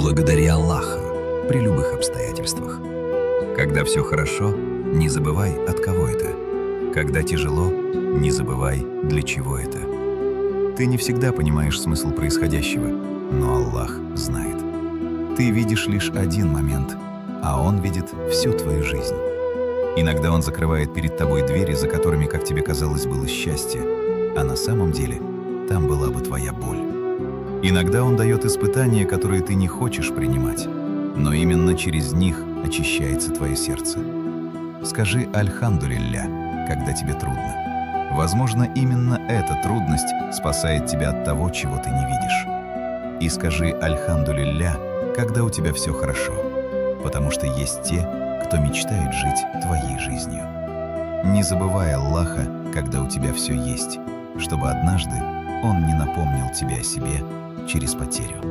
Благодари Аллаха при любых обстоятельствах. Когда все хорошо, не забывай, от кого это. Когда тяжело, не забывай, для чего это. Ты не всегда понимаешь смысл происходящего, но Аллах знает. Ты видишь лишь один момент, а Он видит всю твою жизнь. Иногда Он закрывает перед тобой двери, за которыми, как тебе казалось, было счастье, а на самом деле там была бы твоя боль. Иногда Он дает испытания, которые ты не хочешь принимать, но именно через них очищается твое сердце. Скажи «Альхамдулилля», когда тебе трудно. Возможно, именно эта трудность спасает тебя от того, чего ты не видишь. И скажи «Альхамдулилля», когда у тебя все хорошо, потому что есть те, кто мечтает жить твоей жизнью. Не забывай Аллаха, когда у тебя все есть, чтобы однажды Он не напомнил тебе о себе через потерю.